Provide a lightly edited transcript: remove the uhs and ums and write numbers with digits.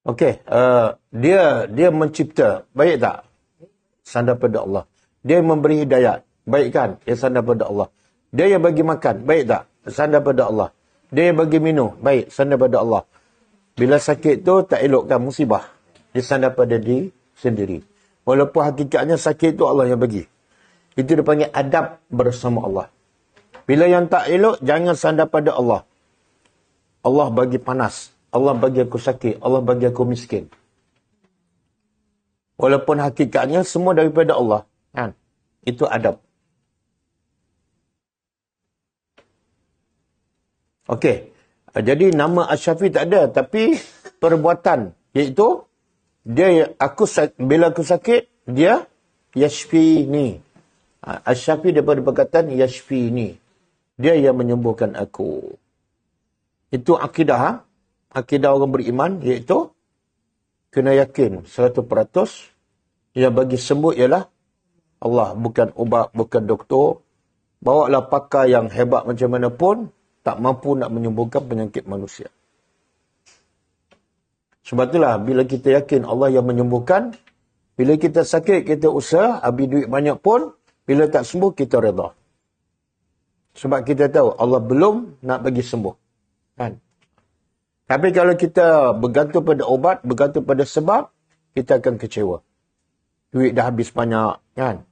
Okey, dia mencipta, baik tak? Sandar pada Allah. Dia memberi hidayat, baik kan? Dia sandar pada Allah. Dia yang bagi makan, baik tak? Sandar pada Allah. Dia yang bagi minum, baik, sandar pada Allah. Bila sakit tu tak elokkan musibah. Dia sandar pada diri sendiri. Walaupun hakikatnya sakit tu Allah yang bagi. Itu dipanggil adab bersama Allah. Bila yang tak elok, jangan sandar pada Allah. Allah bagi panas. Allah bagi aku sakit. Allah bagi aku miskin. Walaupun hakikatnya semua daripada Allah. Kan? Itu adab. Okey. Jadi nama Asy-Syafi tak ada. Tapi perbuatan. Iaitu, bila aku sakit, dia yashfini. Asy-Syafi daripada perkataan yashfini. Dia yang menyembuhkan aku. Itu akidah. Akidah orang beriman. Iaitu, kena yakin 100% yang bagi sembuh ialah Allah. Bukan ubat, bukan doktor. Bawalah pakar yang hebat macam mana pun, tak mampu nak menyembuhkan penyakit manusia. Sebab itulah, bila kita yakin Allah yang menyembuhkan, bila kita sakit, kita usaha, habis duit banyak pun, bila tak sembuh, kita redha. Sebab kita tahu, Allah belum nak bagi sembuh. Kan? Tapi kalau kita bergantung pada obat, bergantung pada sebab, kita akan kecewa. Duit dah habis banyak, kan?